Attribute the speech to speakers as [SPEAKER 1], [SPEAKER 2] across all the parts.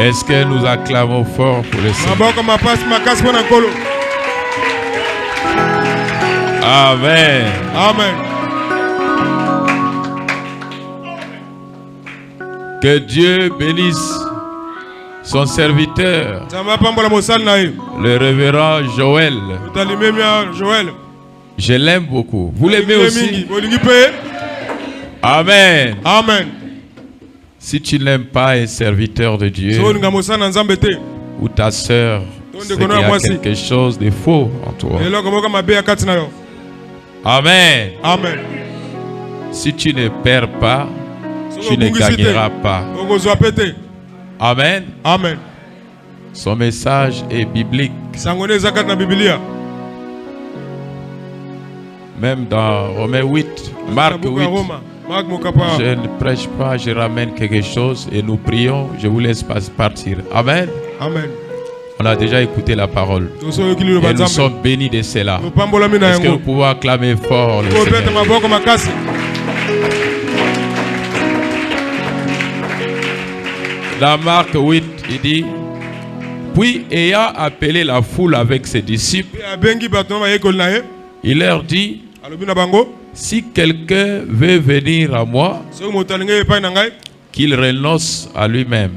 [SPEAKER 1] Est-ce que nous acclamons fort pour le Seigneur? Amen.
[SPEAKER 2] Amen.
[SPEAKER 1] Que Dieu bénisse son serviteur, le révérend Joël. Je l'aime beaucoup. Vous l'aimez aussi? Amen.
[SPEAKER 2] Amen.
[SPEAKER 1] Si tu n'aimes pas un serviteur de Dieu ou ta sœur, c'est qu'il y a quelque chose de faux en toi. Amen.
[SPEAKER 2] Amen.
[SPEAKER 1] Si tu ne perds pas, tu ne gagneras pas. Amen.
[SPEAKER 2] Amen.
[SPEAKER 1] Son message est biblique. Même dans Romains 8, Marc 8, je ne prêche pas, je ramène quelque chose et nous prions. Je vous laisse partir. Amen.
[SPEAKER 2] Amen.
[SPEAKER 1] On a déjà écouté la parole. Et nous sommes bénis de cela. Est-ce que nous pouvons acclamer fort le Seigneur? Dans Marc 8, il dit: puis ayant appelé la foule avec ses disciples, il leur dit: si quelqu'un veut venir à moi, qu'il renonce à lui-même,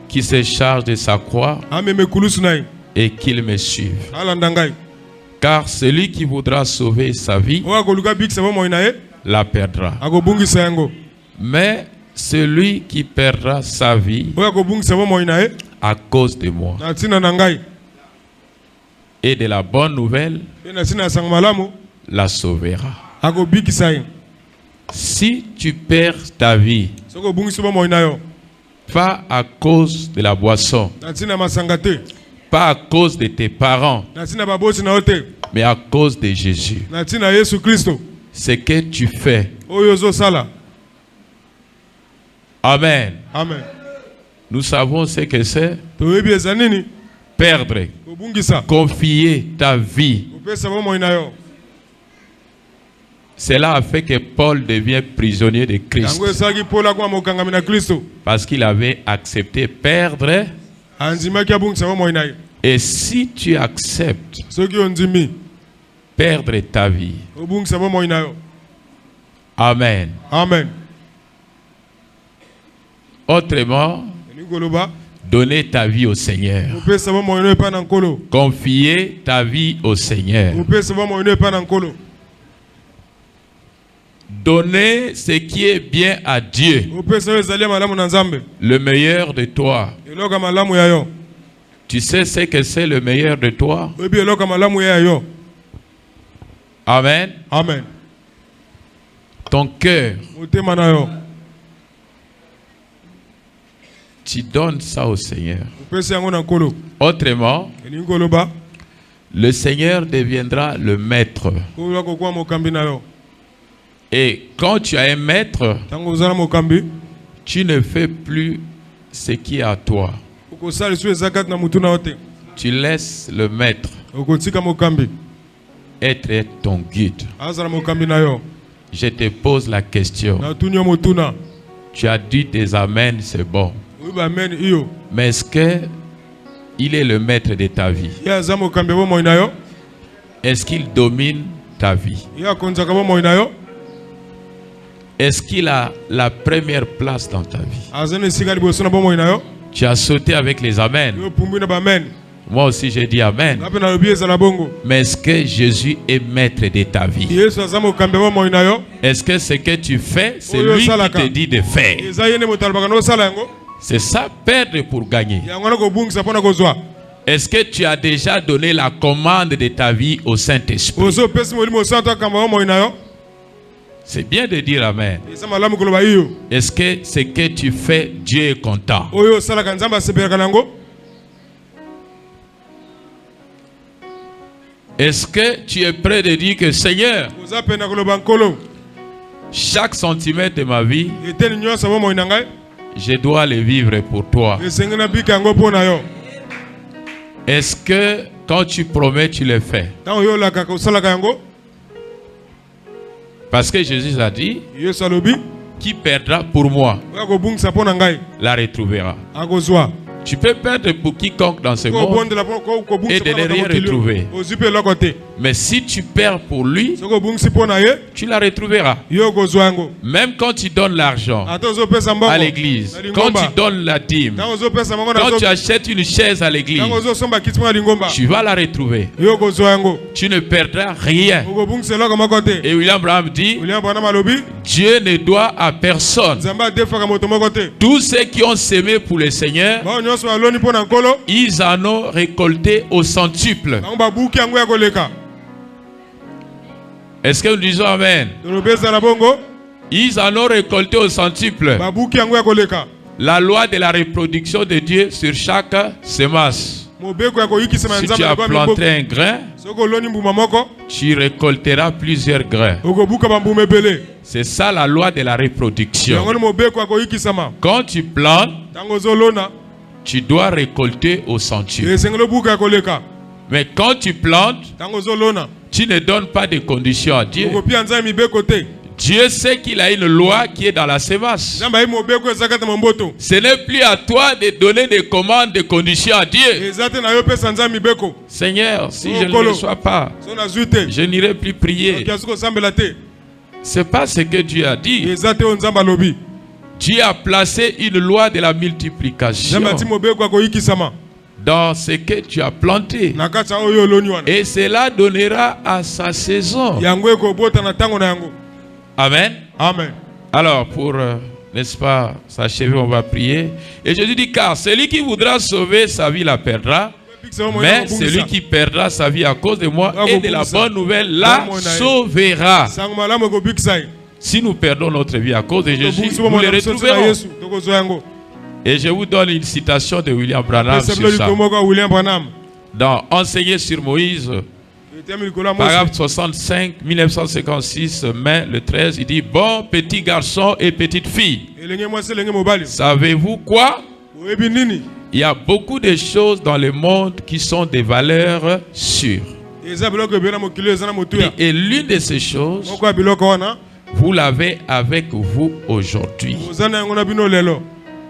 [SPEAKER 1] qu'il se charge de sa croix et qu'il me suive. Car celui qui voudra sauver sa vie la perdra. Mais celui qui perdra sa vie à cause de moi et de la bonne nouvelle la sauvera. Si tu perds ta vie, pas à cause de la boisson, pas à cause de tes parents, mais à cause de Jésus, ce que tu fais. Amen.
[SPEAKER 2] Amen.
[SPEAKER 1] Nous savons ce que c'est perdre, confier ta vie. Cela a fait que Paul devient prisonnier de Christ. Parce qu'il avait accepté perdre. Et si tu acceptes perdre ta vie, amen.
[SPEAKER 2] Amen.
[SPEAKER 1] Autrement, donner ta vie au Seigneur. Confier ta vie au Seigneur. Donner ce qui est bien à Dieu. Le meilleur de toi. Tu sais ce que c'est le meilleur de toi? Amen.
[SPEAKER 2] Amen.
[SPEAKER 1] Ton cœur. Tu donnes ça au Seigneur. Autrement, le Seigneur deviendra le maître. Et quand tu as un maître, tu ne fais plus ce qui est à toi. Tu laisses le maître être ton guide. Je te pose la question. Tu as dit des amens, c'est bon. Mais est-ce qu'il est le maître de ta vie? Est-ce qu'il domine ta vie? Est-ce qu'il a la première place dans ta vie? Tu as sauté avec les amens. Moi aussi j'ai dit amen. Mais est-ce que Jésus est maître de ta vie? Est-ce que ce que tu fais, c'est lui qui te dit de faire? C'est ça, perdre pour gagner. Est-ce que tu as déjà donné la commande de ta vie au Saint-Esprit? C'est bien de dire amen. Est-ce que ce que tu fais, Dieu est content? Est-ce que tu es prêt de dire que Seigneur, chaque centimètre de ma vie, je dois le vivre pour toi? Est-ce que quand tu promets, tu le fais? Parce que Jésus a dit, qui perdra pour moi la retrouvera. Tu peux perdre pour quiconque dans ce monde et de ne rien retrouver. Mais si tu perds pour lui, tu la retrouveras. Même quand tu donnes l'argent à l'église, quand tu donnes la dîme, quand tu achètes une chaise à l'église, tu vas la retrouver. Tu ne perdras rien. Et William Branham dit, Dieu ne doit à personne. Tous ceux qui ont semé pour le Seigneur, ils en ont récolté au centuple. Est-ce que nous disons amen? Ils en ont récolté au centuple. La loi de la reproduction de Dieu sur chaque semence. Si tu as planté un grain, tu récolteras plusieurs grains. C'est ça la loi de la reproduction. Quand tu plantes, tu dois récolter au centuple. Mais quand tu plantes, tu ne donnes pas de conditions à Dieu. Dieu sait qu'il a une loi qui est dans la semence. Ce n'est plus à toi de donner des commandes, des conditions à Dieu. Seigneur, si je ne le reçois pas, je n'irai plus prier. C'est pas ce que Dieu a dit. Dieu a placé une loi de la multiplication dans ce que tu as planté. Et cela donnera à sa saison. Amen.
[SPEAKER 2] Amen.
[SPEAKER 1] Alors, pour, n'est-ce pas, s'achever, on va prier. Et Jésus dit, car celui qui voudra sauver sa vie la perdra. Mais celui qui perdra sa vie à cause de moi et de la bonne nouvelle la sauvera. Si nous perdons notre vie à cause de Jésus, nous le retrouverons. Et je vous donne une citation de William Branham sur ça. Dans Enseigner sur Moïse, paragraphe 65, 1956, mai le 13, il dit, bon petit garçon et petite fille, savez-vous quoi? Il y a beaucoup de choses dans le monde qui sont des valeurs sûres. Et l'une de ces choses, vous l'avez avec vous aujourd'hui.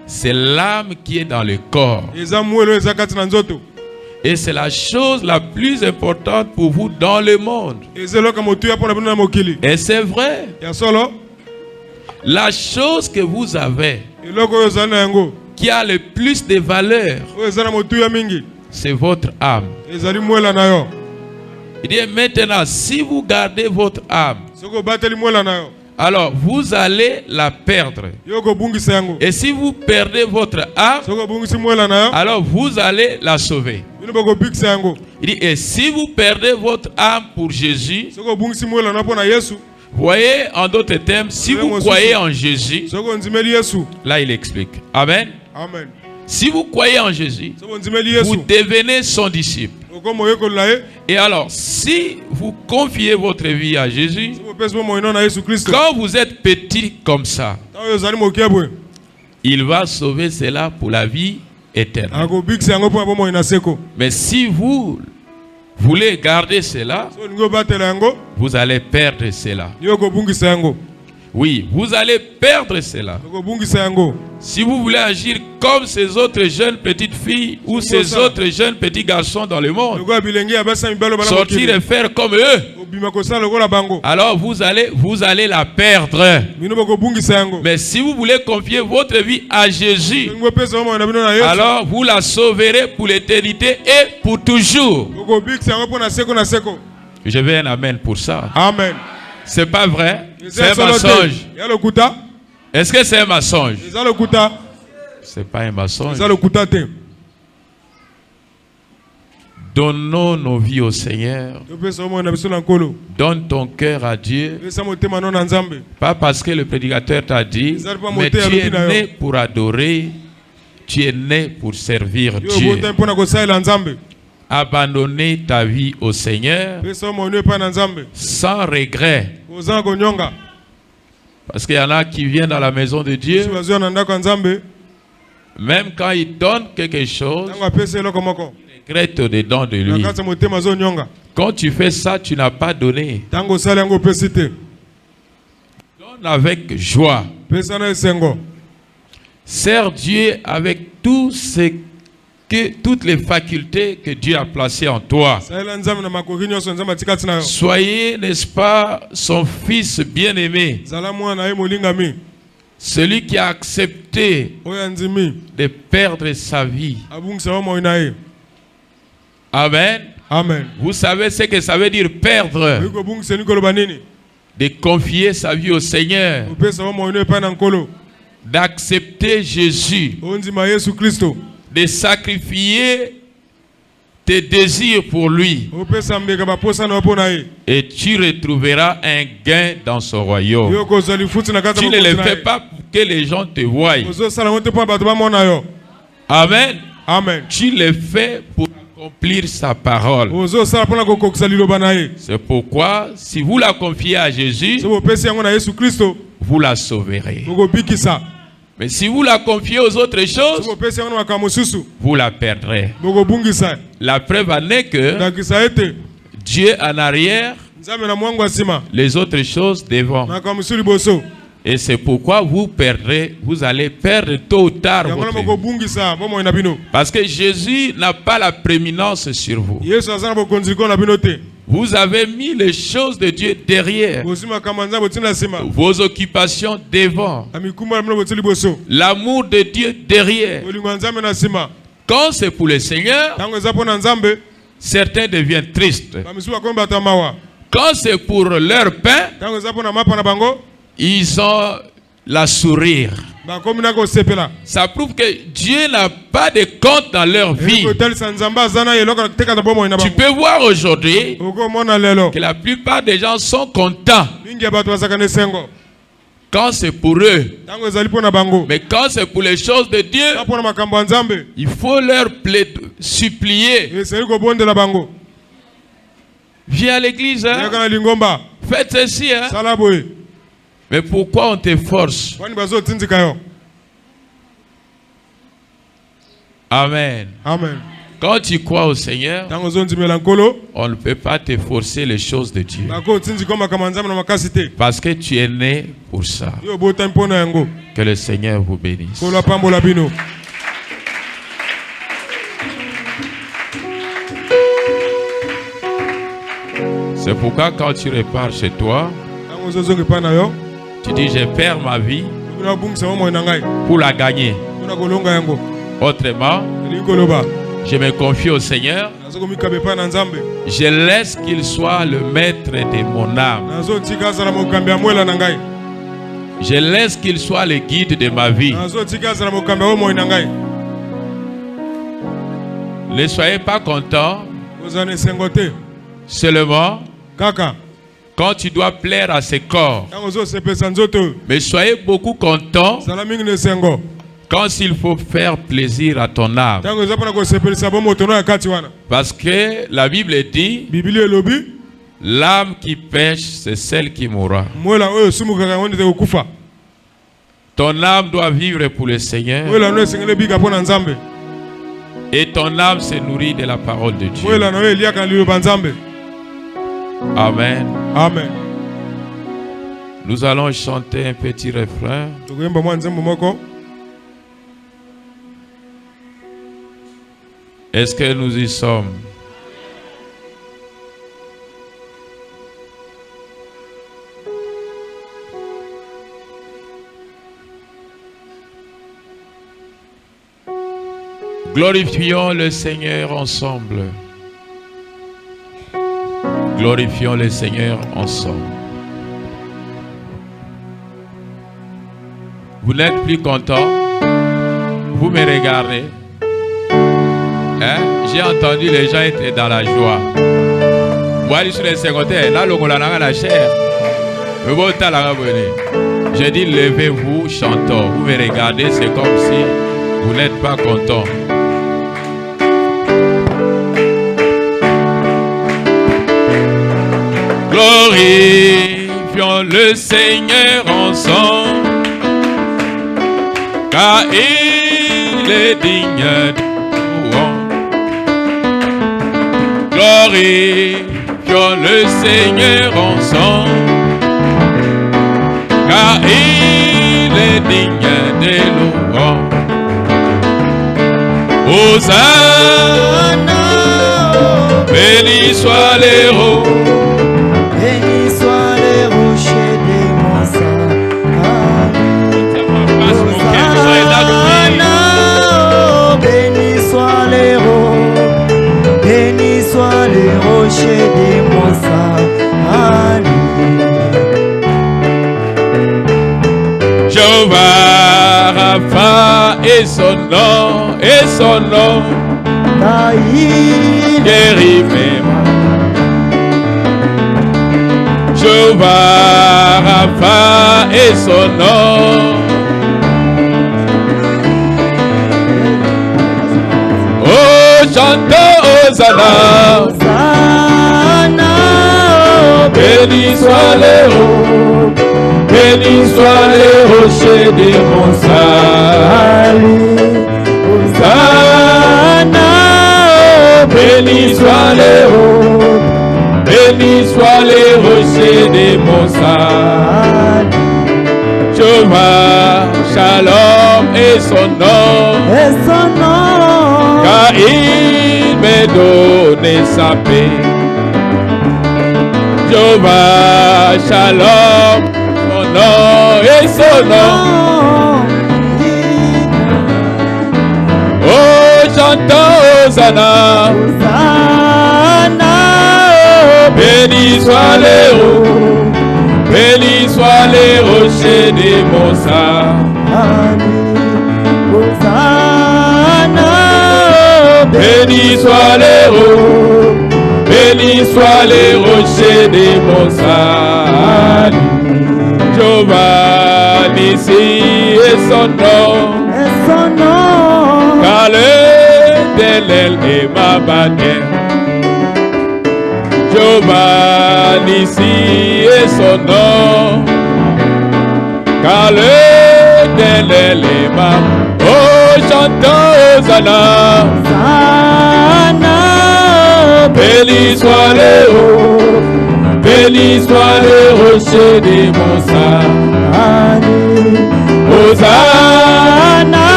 [SPEAKER 1] C'est l'âme qui est dans le corps. Et c'est la chose la plus importante pour vous dans le monde. Et c'est vrai. La chose que vous avez qui a le plus de valeur, c'est votre âme. Il dit maintenant, si vous gardez votre âme, alors vous allez la perdre. Et si vous perdez votre âme, alors vous allez la sauver. Il dit, et si vous perdez votre âme pour Jésus, voyez, en d'autres termes, si vous croyez en Jésus, là il explique. Amen.
[SPEAKER 2] Amen.
[SPEAKER 1] Si vous croyez en Jésus, vous devenez son disciple. Et alors, si vous confiez votre vie à Jésus, quand vous êtes petit comme ça, il va sauver cela pour la vie éternelle. Mais si vous voulez garder cela, vous allez perdre cela. Oui, vous allez perdre cela. Si vous voulez agir comme ces autres jeunes petites filles ou ces autres jeunes petits garçons dans le monde, sortir et faire comme eux, alors vous allez la perdre. Mais si vous voulez confier votre vie à Jésus, alors vous la sauverez pour l'éternité et pour toujours. Je veux un amen pour ça.
[SPEAKER 2] Amen.
[SPEAKER 1] C'est pas vrai? C'est un mensonge. Est-ce que c'est un mensonge? C'est pas un mensonge. Donnons nos vies au Seigneur. Donne ton cœur à Dieu. Pas parce que le prédicateur t'a dit, mais tu es né pour adorer. Tu es né pour servir Dieu. Abandonner ta vie au Seigneur sans regret. Parce qu'il y en a qui viennent dans la maison de Dieu, même quand ils donnent quelque chose, ils regrettent dedans de lui. Quand tu fais ça, tu n'as pas donné. Donne avec joie. Sers Dieu avec toutes les facultés que Dieu a placées en toi. Soyez, n'est-ce pas, son fils bien-aimé. Celui qui a accepté de perdre sa vie. Amen.
[SPEAKER 2] Amen.
[SPEAKER 1] Vous savez ce que ça veut dire perdre? De confier sa vie au Seigneur. D'accepter Jésus. De sacrifier tes désirs pour lui. Et tu retrouveras un gain dans son royaume. Tu ne le fais pas pour que les gens te voient. Amen.
[SPEAKER 2] Amen.
[SPEAKER 1] Tu le fais pour accomplir sa parole. C'est pourquoi, si vous la confiez à Jésus, vous la sauverez. Mais si vous la confiez aux autres choses, vous la perdrez. La preuve en est que Dieu en arrière, les autres choses devant. Et c'est pourquoi vous allez perdre tôt ou tard votre vie. Parce que Jésus n'a pas la prééminence sur vous. Vous avez mis les choses de Dieu derrière. Vos occupations devant. L'amour de Dieu derrière. Quand c'est pour le Seigneur, certains deviennent tristes. Quand c'est pour leur pain, ils ont la sourire. Ça prouve que Dieu n'a pas de compte dans leur vie. Tu peux voir aujourd'hui que la plupart des gens sont contents quand c'est pour eux. Mais quand c'est pour les choses de Dieu, il faut leur supplier. Viens à l'église, hein? Faites ceci, hein? Mais pourquoi on te force? Amen.
[SPEAKER 2] Amen.
[SPEAKER 1] Quand tu crois au Seigneur, on ne peut pas te forcer les choses de Dieu. Parce que tu es né pour ça. Que le Seigneur vous bénisse. C'est pourquoi quand tu repars chez toi, tu dis je perds ma vie pour la gagner. Autrement, je me confie au Seigneur. Je laisse qu'il soit le maître de mon âme. Je laisse qu'il soit le guide de ma vie. Ne soyez pas contents seulement quand tu dois plaire à ce corps. Mais soyez beaucoup contents quand il faut faire plaisir à ton âme. Parce que la Bible dit, l'âme qui pêche, c'est celle qui mourra. Ton âme doit vivre pour le Seigneur. Et ton âme se nourrit de la parole de Dieu. Amen.
[SPEAKER 2] Amen.
[SPEAKER 1] Nous allons chanter un petit refrain. Est-ce que nous y sommes? Glorifions le Seigneur ensemble. Glorifions le Seigneur ensemble. Vous n'êtes plus content? Vous me regardez? Hein? J'ai entendu les gens être dans la joie. Moi, je suis le secondaire. Là, la chair. Je dis, levez-vous, chantons. Vous me regardez, c'est comme si vous n'êtes pas content. Glorifions le Seigneur ensemble, car il est digne de louange. Glorifions le Seigneur ensemble, car il est est digne de louange. Hosanna, béni soit l'héros,
[SPEAKER 2] béni soit les rochers des Monsas. Hosanna, béni soit l'héros, béni soit les rochers des Monsas.
[SPEAKER 1] Jéhovah Rapha et son nom, guérit mes malades. Jéhovah Rapha et son nom. Oh, chantons Hosanna,
[SPEAKER 2] Hosanna,
[SPEAKER 1] béni soit l'héros, béni soit les rochers des Monsas. Hosanna, béni soit l'héros, béni soit les rochers des Monsas. Jéhovah, Shalom et son nom, car il m'a donné sa paix. Jéhovah, Shalom, son nom et son nom. Oh, chantons Hosanna, béni soit l'héros, béni soit les rochers des Monsas. Béni soit l'héros, béni soit les rochers des Monsas. Jéhovah Nissi et son nom, car l'Éternel est ma bannière. Jéhovah Nissi et son nom, car l'Éternel est ma. Oh, chantons Hosanna, béni soit l'héros, béni soit le rocher des Monsas. Hosanna,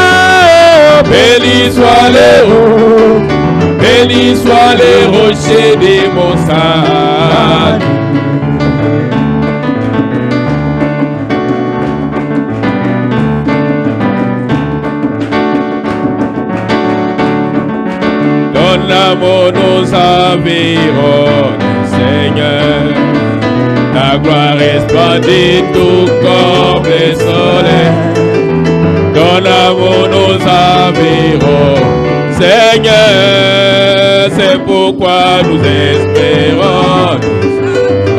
[SPEAKER 1] béni soit l'héros, béni soit le rocher des Monsas. Donne l'amour nous environne, Seigneur. Ta gloire resplendit tout comme le soleil. Donne l'amour nous environne, Seigneur. C'est pourquoi nous espérons.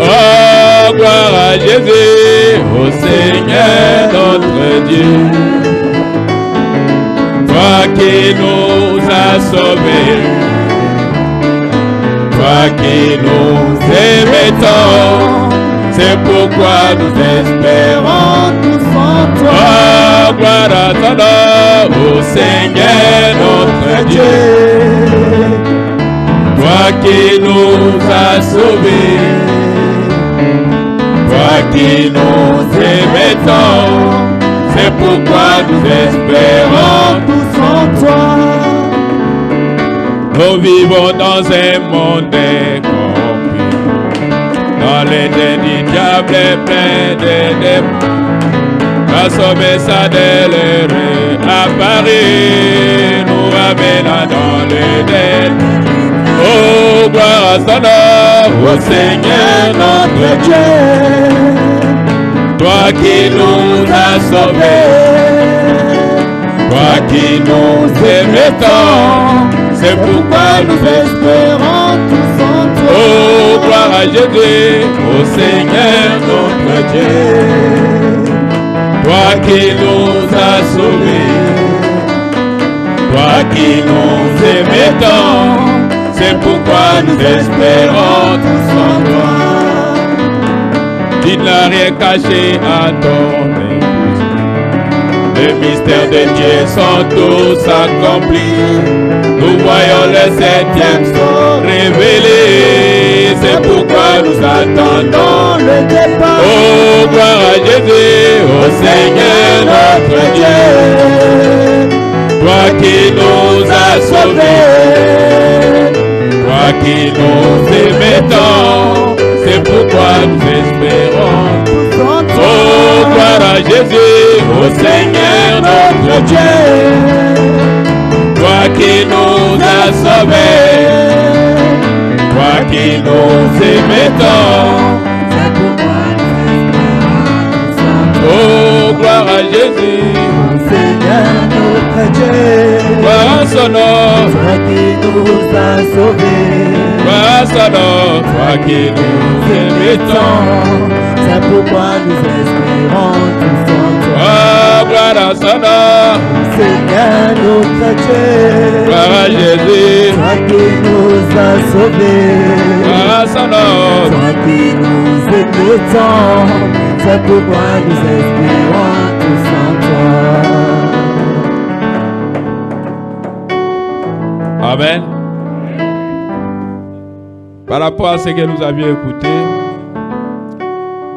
[SPEAKER 1] Oh, gloire à Jésus, au Seigneur notre Dieu. Toi qui nous as sauvés, toi qui nous aimais tant, c'est pourquoi nous espérons tous en toi. Oh, gloire à ton nom, ô Seigneur notre Dieu. Toi qui nous as sauvés, toi qui nous aimais tant, c'est pourquoi nous espérons tous en toi. Nous vivons dans un monde corrompu, dans les dents du diable plein de démons. La sommeil de l'heure apparaît, nous ramène dans le délai. Oh, gloire à son nom, ô Seigneur notre Dieu. Toi qui nous as sauvés, toi qui nous aimais tant, c'est pourquoi nous espérons tous en toi. Oh, gloire à Jésus, ô Seigneur notre Dieu. Toi qui nous as sauvés, toi qui nous aimais tant, c'est pourquoi nous espérons tous en toi. Tu n'as rien caché à ton épouse. Les mystères de Dieu sont tous accomplis. Nous voyons le septième son révélé. C'est pourquoi nous attendons le départ. Oh, gloire à Jésus, au Seigneur qui nous aimais tant, c'est pourquoi nous espérons. Oh, gloire à Jésus, au Seigneur notre Dieu, toi qui nous as sauvés, toi qui nous aimais tant, c'est pourquoi nous espérons. Oh, gloire à Jésus, au Seigneur notre Dieu, gloire à son nom, toi qui nous as sauvés, gloire à son nom, toi qui nous aimais tant, c'est pourquoi nous espérons tous en toi. Oh, gloire à son nom, Seigneur notre Dieu, gloire à Jésus, toi qui nous as sauvés, gloire à son nom, toi qui nous aimais tant, c'est pourquoi nous espérons tous en toi. Amen. Par rapport à ce que nous avions écouté,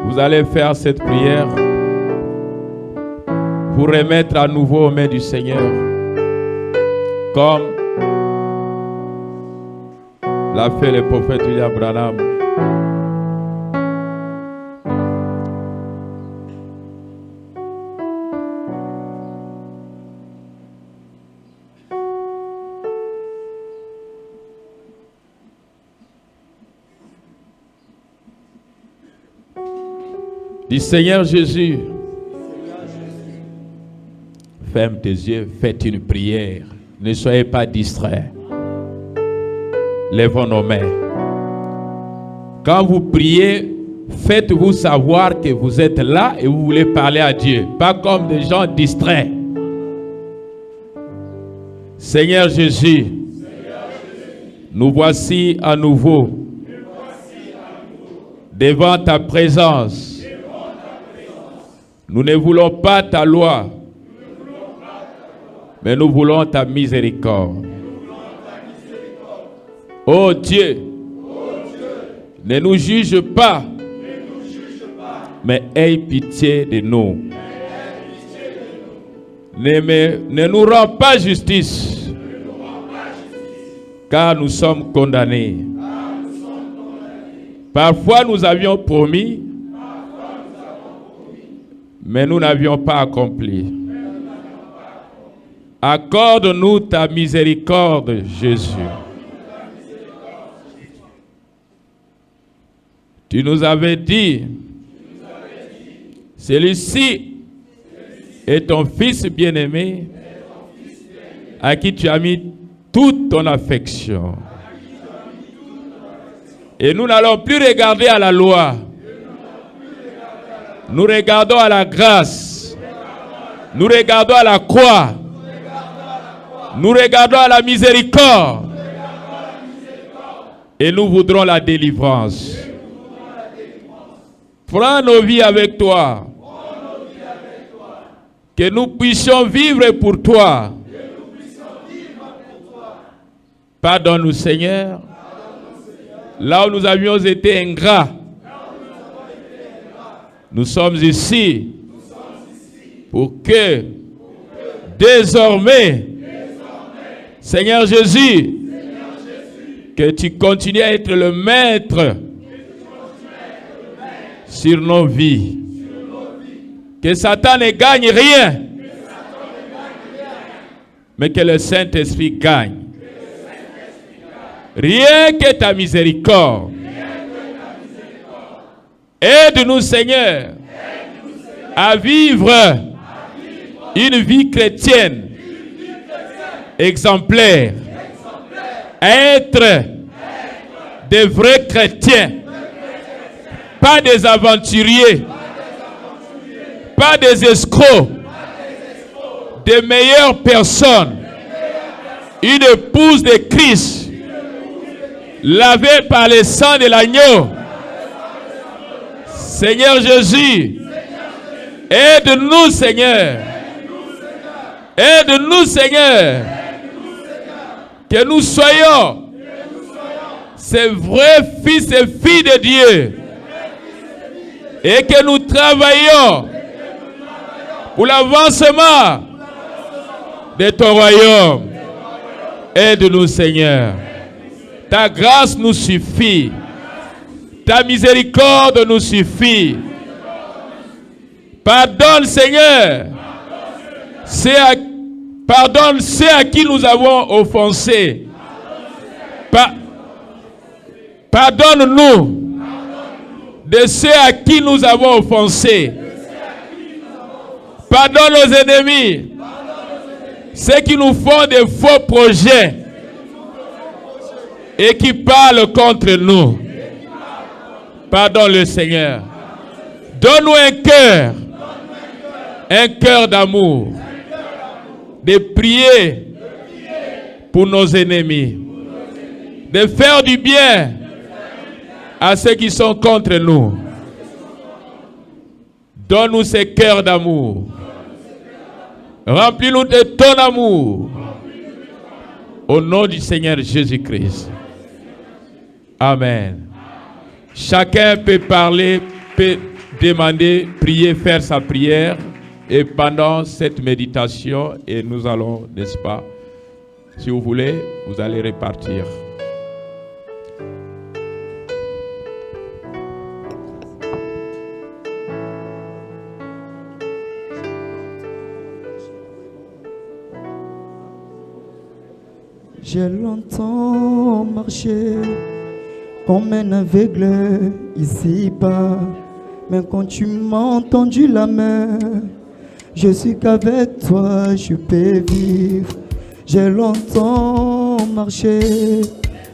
[SPEAKER 1] vous allez faire cette prière pour remettre à nouveau aux mains du Seigneur, comme l'a fait le prophète William Branham. Dis Seigneur Jésus, ferme tes yeux, faites une prière. Ne soyez pas distraits. Lèvons nos mains. Quand vous priez, faites-vous savoir que vous êtes là et vous voulez parler à Dieu. Pas comme des gens distraits. Seigneur Jésus, nous voici à nouveau devant ta présence. Nous ne voulons pas ta loi, mais nous voulons ta miséricorde. Oh Dieu, ne nous juge pas, mais aie pitié de nous. Ne nous rends pas justice, car nous sommes condamnés. Parfois nous avions promis, mais nous n'avions pas accompli. Accorde-nous ta miséricorde, Jésus. Tu nous avais dit, celui-ci est ton fils bien-aimé, à qui tu as mis toute ton affection. Et nous n'allons plus regarder à la loi. Nous regardons à la grâce. Nous regardons à la croix. Nous regardons à la miséricorde. Et nous voudrons la délivrance. Prends nos vies avec toi. Que nous puissions vivre pour toi. Pardonne-nous, Seigneur. Là où nous avions été ingrats. Nous sommes ici pour que désormais, Seigneur Jésus, que tu continues à être le maître sur nos vies. Que Satan ne gagne rien, mais que le Saint-Esprit gagne. Rien que ta miséricorde. Aide-nous, Seigneur, à vivre une vie chrétienne exemplaire, à être des vrais chrétiens, pas des aventuriers, pas des escrocs, des meilleures personnes, une épouse de Christ, lavée par le sang de l'agneau. Seigneur Jésus, aide-nous, Seigneur. Aide-nous, Seigneur. Que nous soyons ces vrais fils et filles de Dieu. Et que nous travaillons pour l'avancement de ton royaume. Aide-nous, Seigneur. Ta grâce nous suffit. Ta miséricorde nous suffit. Pardonne, Seigneur. Pardonne ceux à qui nous avons offensés. Pardonne-nous de ceux à qui nous avons offensés. Pardonne nos ennemis. Ceux qui nous font des faux projets et qui parlent contre nous. Pardonne le Seigneur. Donne-nous un cœur d'amour, de prier pour nos ennemis, de faire du bien à ceux qui sont contre nous. Donne-nous ce cœur d'amour. Remplis-nous de ton amour. Au nom du Seigneur Jésus-Christ. Amen. Chacun peut parler, peut demander, prier, faire sa prière. Et pendant cette méditation, et nous allons, n'est-ce pas, si vous voulez, vous allez repartir.
[SPEAKER 2] J'ai longtemps marché comme un aveugle ici-bas, mais quand tu m'as tendu la main, je suis qu'avec toi je peux vivre. J'ai longtemps marché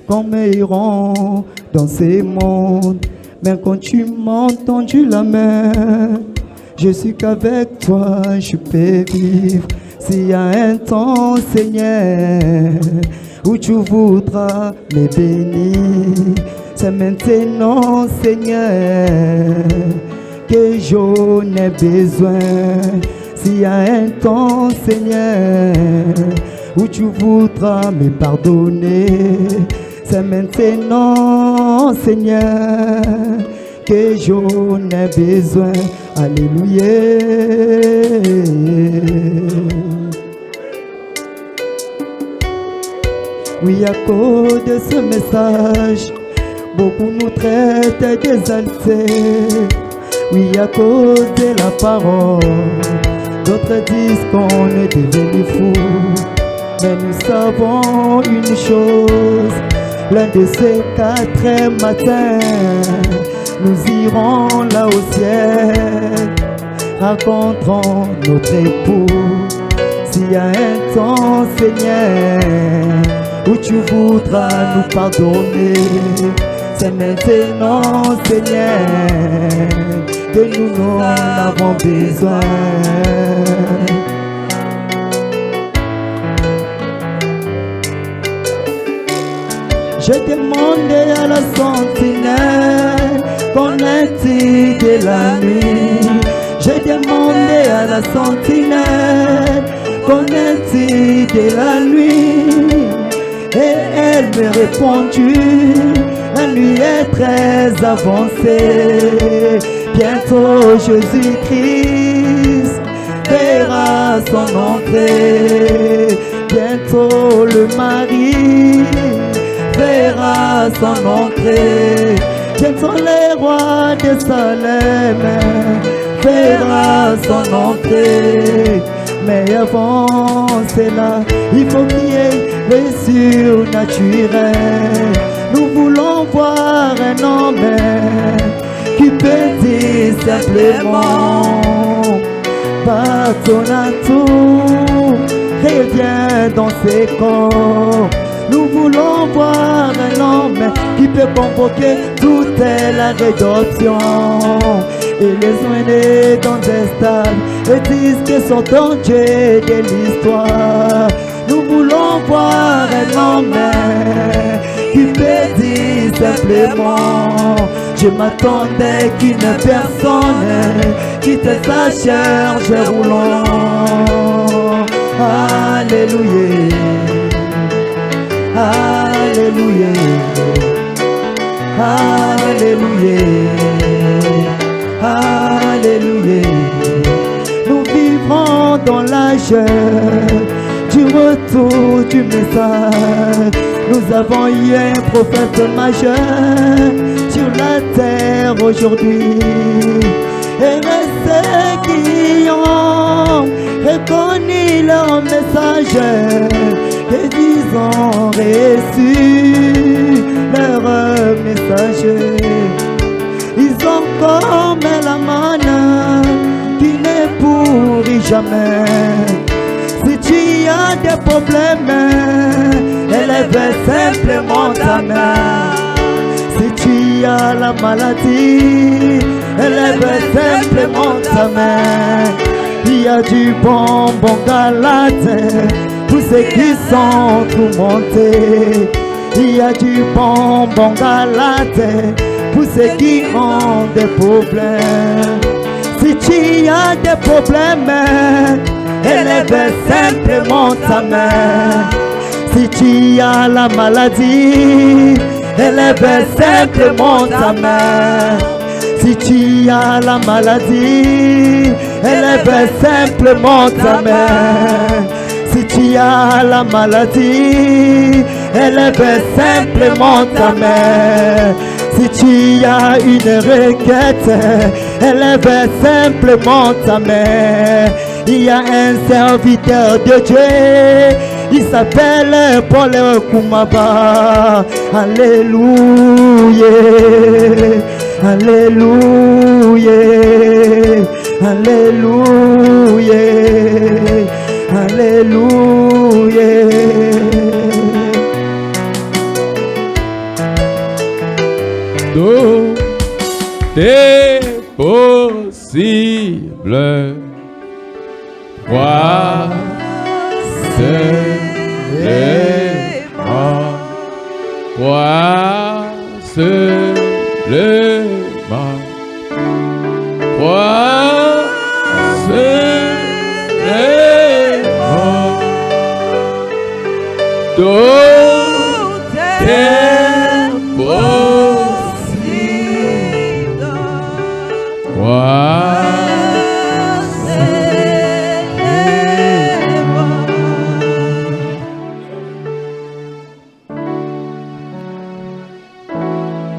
[SPEAKER 2] comme un héron dans ces mondes, mais quand tu m'as tendu la main, je suis qu'avec toi je peux vivre. S'il y a un temps, Seigneur, où tu voudras me bénir, c'est maintenant, Seigneur, que j'en ai besoin. S'il y a un temps, Seigneur, où tu voudras me pardonner, c'est maintenant, Seigneur, que j'en ai besoin. Alléluia. Oui, à cause de ce message, beaucoup nous traitent d'exaltés. Oui, à cause de la parole, d'autres disent qu'on est devenu fou. Mais nous savons une chose, l'un de ces 4 matins, nous irons là au ciel, rencontrons notre époux. S'il y a un temps, Seigneur, où tu voudras nous pardonner, c'est maintenant, Seigneur, que nous en avons besoin. J'ai demandé à la sentinelle, qu'en est-il de la nuit? J'ai demandé à la sentinelle, qu'en est-il de la nuit? Et elle me répondit, la nuit est très avancée. Bientôt Jésus-Christ verra son entrée. Bientôt le mari verra son entrée. Bientôt le roi de Salem verra son entrée. Mais avant cela, il faut qu'il y ait le surnaturel. Nous voulons voir un homme qui peut dire simplement bâton à tout, reviens dans ses corps. Nous voulons voir un homme qui peut convoquer toute la rédemption. Et les emmener dans des stades et disent que sont ton Dieu de l'histoire. Nous voulons voir un homme qui peut dire simplement je m'attendais qu'une personne quitte sa charge roulant. Alléluia. Alléluia, Alléluia, Alléluia. Nous vivrons dans la joie du retour du message. Nous avons eu un prophète majeur sur la terre aujourd'hui. Et ceux qui ont reconnu leur message, et ils ont reçu leur message. Ils ont comme la manne qui ne pourrit jamais. Si tu as des problèmes, élève simplement ta main. Si tu as la maladie, élève simplement ta main. Il y a du bonbon galate pour ceux qui sont tourmentés. Il y a du bonbon galate pour ceux qui ont des problèmes. Si tu as des problèmes, élève simplement ta main. Si tu as la maladie, élève simplement ta main. Si tu as la maladie, élève simplement ta main. Si tu as la maladie, élève simplement ta main. Si tu as une requête, élève simplement ta main. Il y a un serviteur de Dieu, il s'appelle Paul Kumaba. Alléluia, alléluia, alléluia, alléluia.
[SPEAKER 1] Tout est possible. Crois seulement. Crois seulement. Crois seulement. Tout est possible. Crois.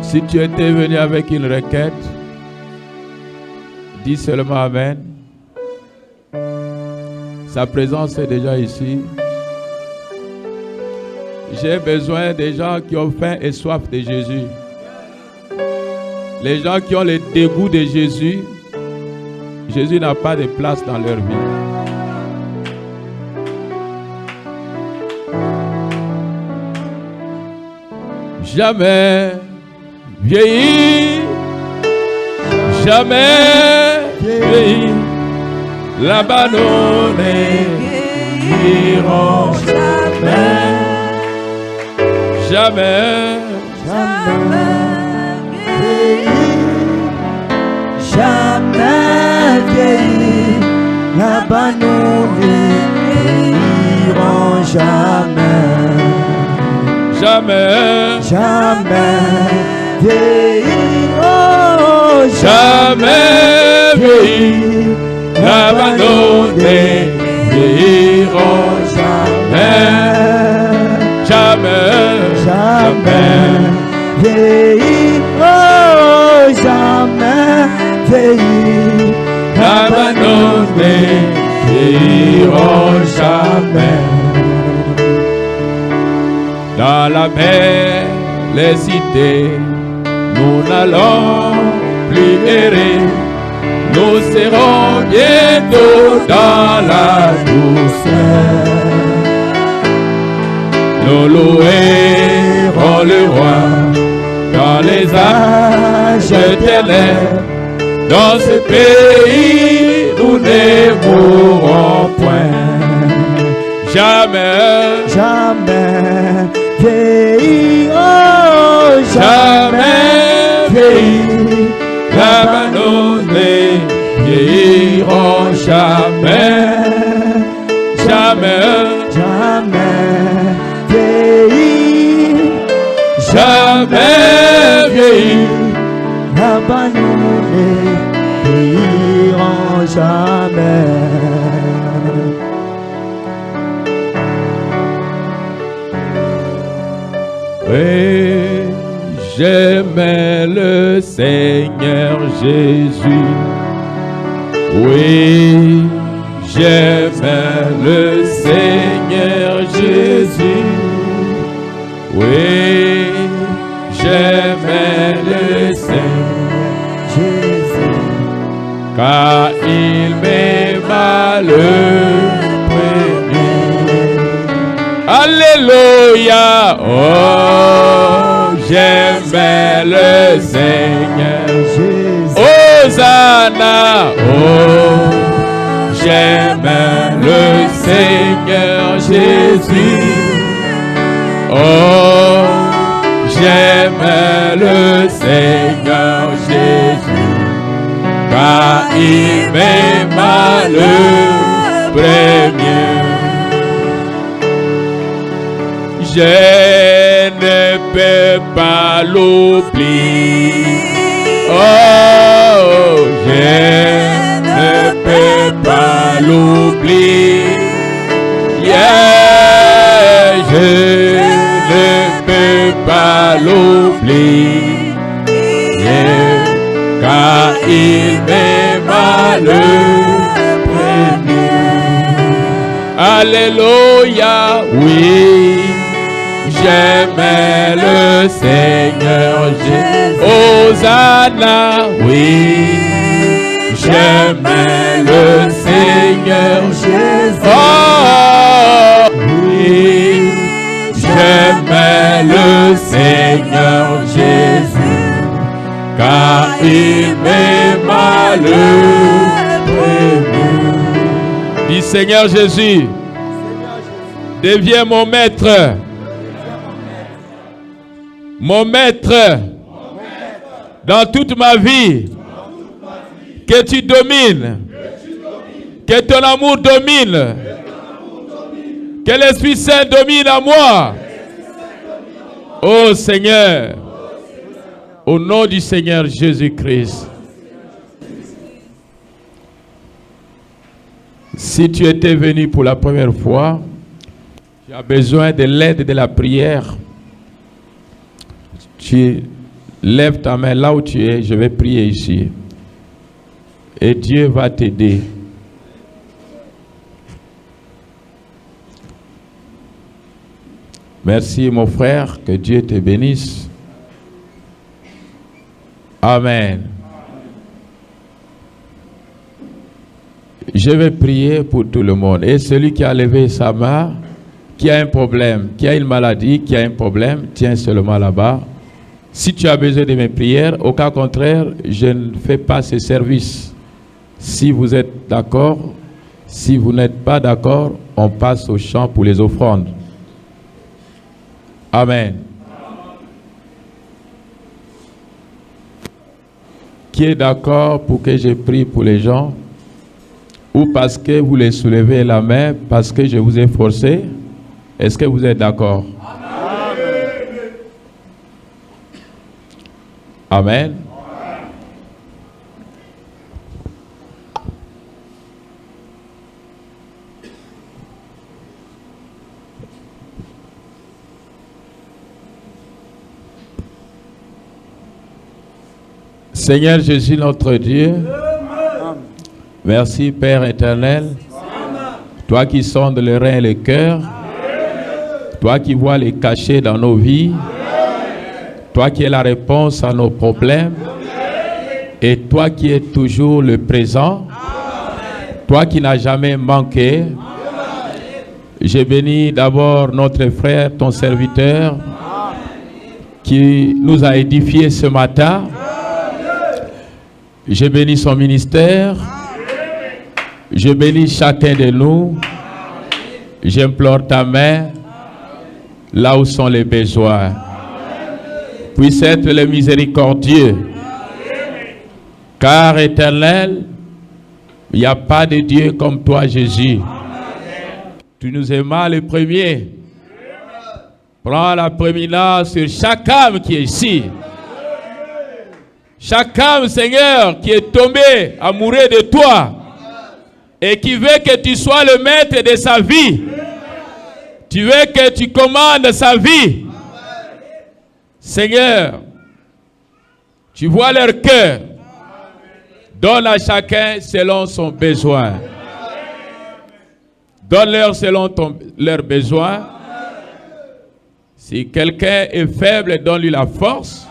[SPEAKER 1] Si tu étais venu avec une requête, dis seulement Amen. Sa présence est déjà ici. J'ai besoin des gens qui ont faim et soif de Jésus. Les gens qui ont le dégoût de Jésus. Jésus n'a pas de place dans leur vie. Jamais vieilli, jamais vieilli, l'abandonner iront jamais, jamais,
[SPEAKER 2] jamais vieilli, l'abandonner iront jamais,
[SPEAKER 1] jamais,
[SPEAKER 2] jamais vieilli, oh,
[SPEAKER 1] jamais vieilli, l'abandonner iront jamais, jamais,
[SPEAKER 2] jamais vieilli, oh, jamais vieilli,
[SPEAKER 1] l'abandonner iront jamais. Dans la belle cité, nous n'allons plus errer. Nous serons bientôt dans la douceur. Nous louerons le roi dans les âges éternels. Dans ce pays, nous ne mourrons point. Jamais,
[SPEAKER 2] jamais vieilli, oh, jamais vieilli,
[SPEAKER 1] l'abandonner vieilliront jamais, jamais,
[SPEAKER 2] jamais vieilli,
[SPEAKER 1] jamais vieilli,
[SPEAKER 2] abandonner vieilliront jamais.
[SPEAKER 1] j'aime le Seigneur Jésus. Oui, j'aime le Seigneur Jésus. Oui, j'aime le Seigneur Jésus. Car il m'aima le premier. Alléluia. Oh, j'aime le Seigneur Jésus. Hosanna. Oh, j'aime le Seigneur Jésus. Oh, j'aime le Seigneur Jésus. Car il m'aima le premier. Je ne peux pas l'oublier. Oh, je ne peux pas l'oublier. Yeah, je ne peux pas l'oublier. Yeah, car il m'aima le premier. Alléluia, oui. J'aime le Seigneur Jésus. Hosanna, oui. J'aime le Seigneur Jésus. Oh, oui. J'aime le Seigneur Jésus. Car il m'aima le premier. Dis Seigneur Jésus, deviens mon maître. Mon maître, dans toute ma vie, que tu domines, que ton amour domine, que l'Esprit Saint domine à moi. Ô Seigneur, au nom du Seigneur Jésus-Christ. Si tu étais venu pour la première fois, tu as besoin de l'aide de la prière. Tu lèves ta main là où tu es, je vais prier ici. Et Dieu va t'aider. Merci mon frère, que Dieu te bénisse. Amen. Je vais prier pour tout le monde. Et celui qui a levé sa main, qui a un problème, qui a une maladie, qui a un problème, tiens seulement là-bas. Si tu as besoin de mes prières, au cas contraire, je ne fais pas ce service. Si vous êtes d'accord, si vous n'êtes pas d'accord, on passe au chant pour les offrandes. Amen. Qui est d'accord pour que je prie pour les gens? Ou parce que vous les soulevez la main, parce que je vous ai forcé? Est-ce que vous êtes d'accord? Amen. Seigneur Jésus notre Dieu, merci Père éternel, toi qui sondes les reins et les cœurs, toi qui vois les cachets dans nos vies, toi qui es la réponse à nos problèmes, et toi qui es toujours le présent, toi qui n'as jamais manqué. Je bénis d'abord notre frère, ton serviteur, qui nous a édifiés ce matin. Je bénis son ministère. Je bénis chacun de nous. J'implore ta main là où sont les besoins. Puisse être le miséricordieux. Car éternel, il n'y a pas de Dieu comme toi, Jésus. Tu nous aimas le premier. Prends la prééminence sur chaque âme qui est ici. Chaque âme, Seigneur, qui est tombée amoureuse de toi et qui veut que tu sois le maître de sa vie. Tu veux que tu commandes sa vie. Seigneur, Tu vois leur cœur. Donne à chacun selon son besoin. Donne-leur selon leurs besoins. Si quelqu'un est faible, donne-lui la force.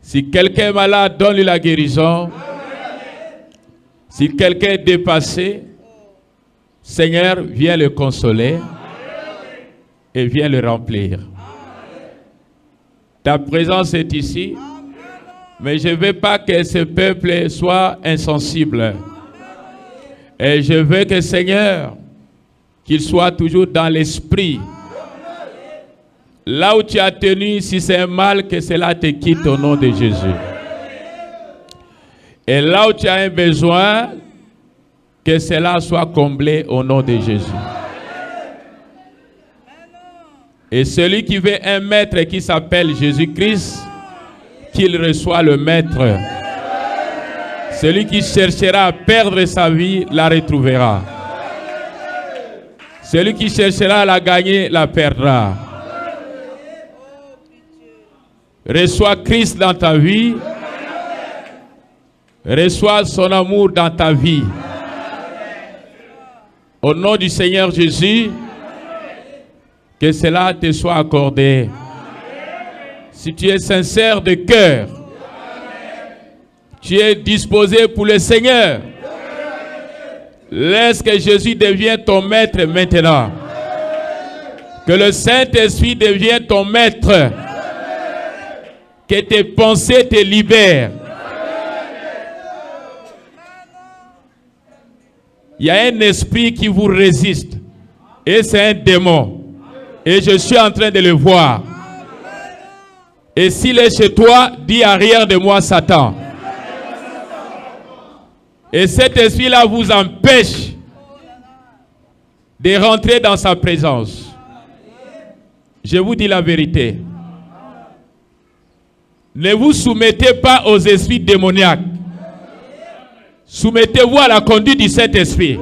[SPEAKER 1] Si quelqu'un est malade, donne-lui la guérison. Si quelqu'un est dépassé, Seigneur, viens le consoler et viens le remplir. Ta présence est ici, mais je ne veux pas que ce peuple soit insensible. Et je veux que, Seigneur, qu'il soit toujours dans l'esprit. Là où tu as tenu, si c'est un mal, que cela te quitte au nom de Jésus. Et là où tu as un besoin, que cela soit comblé au nom de Jésus. Et celui qui veut un maître qui s'appelle Jésus-Christ, qu'il reçoit le maître. Celui qui cherchera à perdre sa vie, la retrouvera. Celui qui cherchera à la gagner, la perdra. Reçois Christ dans ta vie. Reçois son amour dans ta vie. Au nom du Seigneur Jésus, que cela te soit accordé. Si tu es sincère de cœur, tu es disposé pour le Seigneur, laisse que Jésus devienne ton maître maintenant. Que le Saint-Esprit devienne ton maître. Que tes pensées te libèrent. Il y a un esprit qui vous résiste. Et c'est un démon. Et je suis en train de le voir. Et s'il est chez toi, dis arrière de moi, Satan. Et cet esprit-là vous empêche de rentrer dans sa présence. Je vous dis la vérité. Ne vous soumettez pas aux esprits démoniaques. Soumettez-vous à la conduite du Saint-Esprit.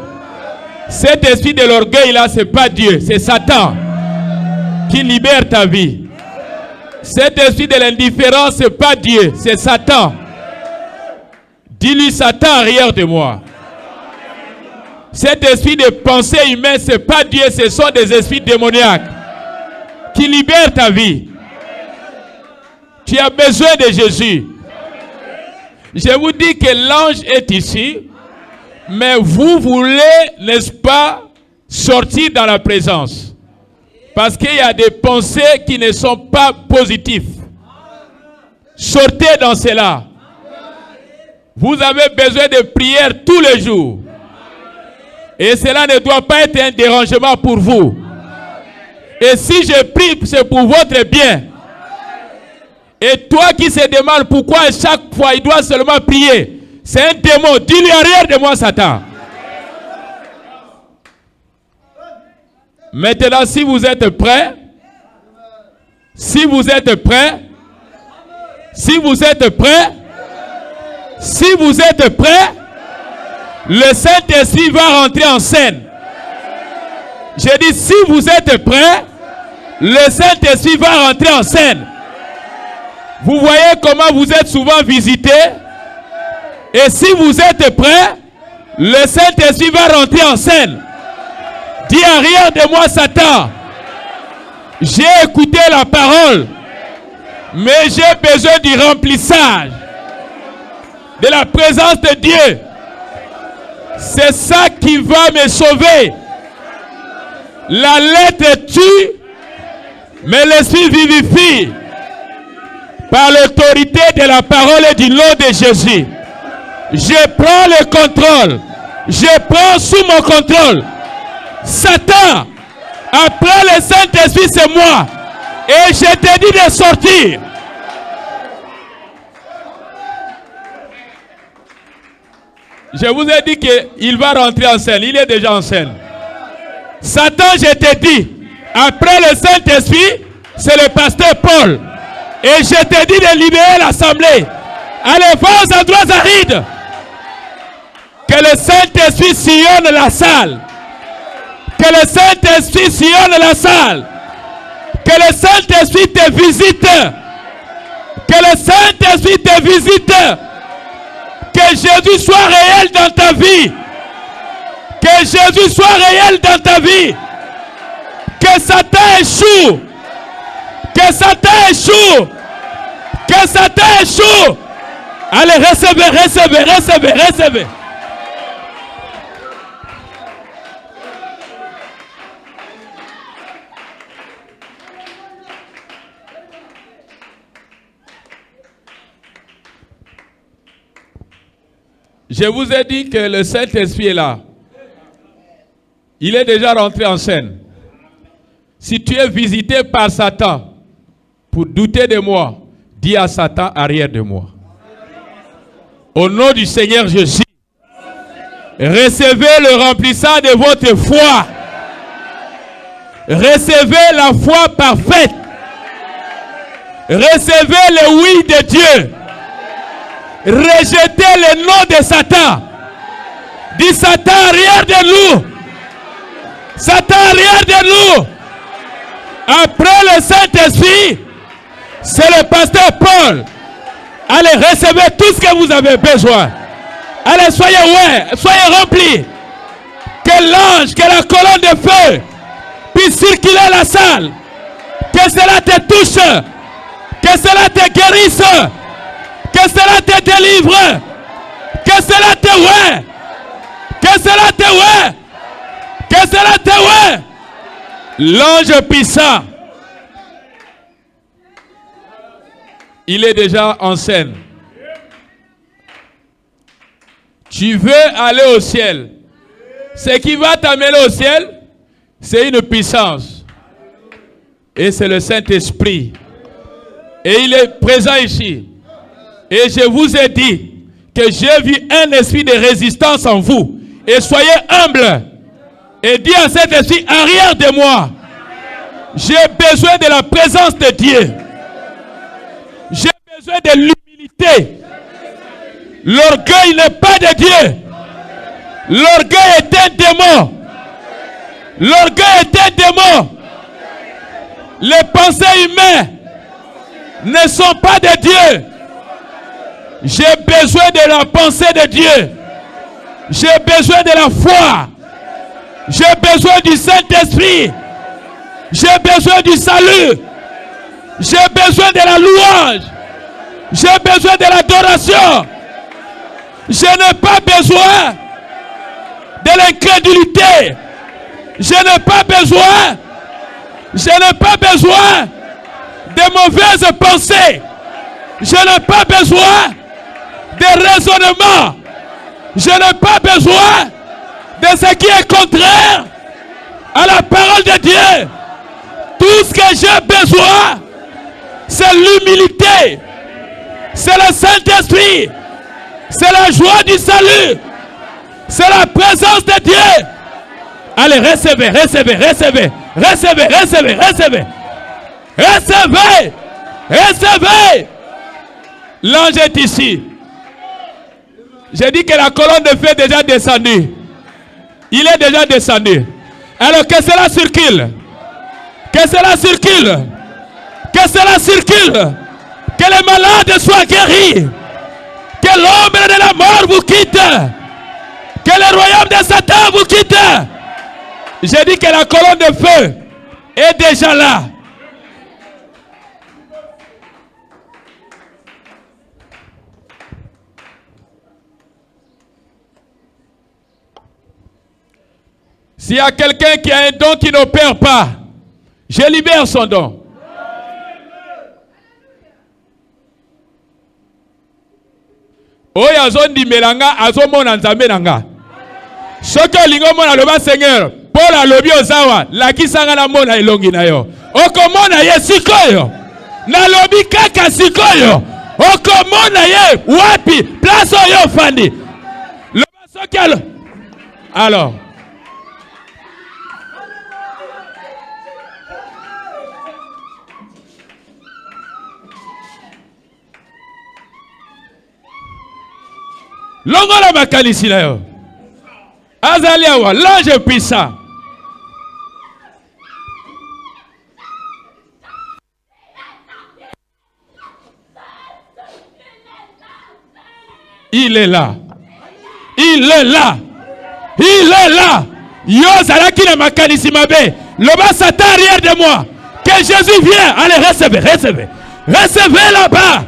[SPEAKER 1] Cet esprit de l'orgueil-là, ce n'est pas Dieu, c'est Satan qui libère ta vie. Cet esprit de l'indifférence, ce n'est pas Dieu, c'est Satan. Dis-lui, Satan, arrière de moi. Cet esprit de pensée humaine, ce n'est pas Dieu, ce sont des esprits démoniaques qui libèrent ta vie. Tu as besoin de Jésus. Je vous dis que l'ange est ici, mais vous voulez, n'est-ce pas, sortir dans la présence. Parce qu'il y a des pensées qui ne sont pas positives. Sortez dans cela. Vous avez besoin de prière tous les jours. Et cela ne doit pas être un dérangement pour vous. Et si je prie, c'est pour votre bien. Et toi qui se demandes pourquoi à chaque fois il doit seulement prier, c'est un démon. Dis-lui arrière de moi, Satan. Maintenant, si vous êtes prêts, si vous êtes prêts, si vous êtes prêts, si vous êtes prêts, le Saint-Esprit va rentrer en scène. J'ai dit, si vous êtes prêts, le Saint-Esprit va rentrer en scène. Vous voyez comment vous êtes souvent visités. Et si vous êtes prêts, le Saint-Esprit va rentrer en scène. Dis arrière de moi, Satan. J'ai écouté la parole, mais j'ai besoin du remplissage de la présence de Dieu. C'est ça qui va me sauver. La lettre tue, mais l'esprit vivifie. Par l'autorité de la parole et du nom de Jésus, je prends le contrôle. Je prends sous mon contrôle. Satan, après le Saint-Esprit, c'est moi. Et je te dis de sortir. Je vous ai dit qu'il va rentrer en scène. Il est déjà en scène. Satan, je te dis, après le Saint-Esprit, c'est le pasteur Paul. Et je te dis de libérer l'assemblée. Allez, va aux endroits arides. Que le Saint-Esprit sillonne la salle. Que le Saint-Esprit sillonne la salle. Que le Saint-Esprit te visite. Que Que le Saint-Esprit te visite. Que Jésus soit réel dans ta vie. Que Jésus soit réel dans ta vie. Que Satan échoue. Que Satan échoue. Que Satan échoue. Allez, recevez. Je vous ai dit que le Saint-Esprit est là. Il est déjà rentré en scène. Si tu es visité par Satan pour douter de moi, dis à Satan, arrière de moi. Au nom du Seigneur Jésus, recevez le remplissage de votre foi. Recevez la foi parfaite. Recevez le oui de Dieu. Rejetez le nom de Satan. Dis Satan, arrière de nous. Satan, arrière de nous. Après le Saint-Esprit, c'est le pasteur Paul. Allez, recevez tout ce que vous avez besoin. Allez, soyez remplis. Que l'ange, que la colonne de feu puisse circuler la salle. Que cela te touche. Que cela te guérisse. Que cela te délivre. Que cela te ouais. Que cela te ouais. Que cela te ouais. L'ange puissant. Il est déjà en scène. Tu veux aller au ciel. Ce qui va t'amener au ciel, c'est une puissance. Et c'est le Saint-Esprit. Et il est présent ici. Et je vous ai dit que j'ai vu un esprit de résistance en vous. Et soyez humbles. Et dis à cet esprit, arrière de moi. J'ai besoin de la présence de Dieu. J'ai besoin de l'humilité. L'orgueil n'est pas de Dieu. L'orgueil est un démon. L'orgueil est un démon. Les pensées humaines ne sont pas de Dieu. J'ai besoin de la pensée de Dieu. J'ai besoin de la foi. J'ai besoin du Saint-Esprit. J'ai besoin du salut. J'ai besoin de la louange. J'ai besoin de l'adoration. Je n'ai pas besoin de l'incrédulité. Je n'ai pas besoin. Je n'ai pas besoin de mauvaises pensées. Je n'ai pas besoin de raisonnement. Je n'ai pas besoin de ce qui est contraire à la parole de Dieu. Tout ce que j'ai besoin, c'est l'humilité. C'est le Saint-Esprit. C'est la joie du salut. C'est la présence de Dieu. Allez, recevez. L'ange est ici. J'ai dit que la colonne de feu est déjà descendue. Il est déjà descendu. Alors que cela circule. Que cela circule. Que cela circule. Que les malades soient guéris. Que l'ombre de la mort vous quitte. Que le royaume de Satan vous quitte. J'ai dit que la colonne de feu est déjà là. S'il y a quelqu'un qui a un don qui n'opère pas, je libère son don. Oya zondi melanga azomona nzambe nanga. Soki olingo mona loba Seigneur, Paul alobi ozawa, lakisanga na mona elongi na yo. Okomona ye sikoyo. Na lobi kaka sikoyo. Okomona ye wapi? Place oyo fandi. Loba soki alors. Longola makanisi na yo. Azali awa, l'ange puissant. Il est là. Il est là. Il est là. Yo zalaki na makanisi mabe. Loba Satan arrière de moi. Que Jésus vienne. Allez, recevez, recevez. Recevez là-bas.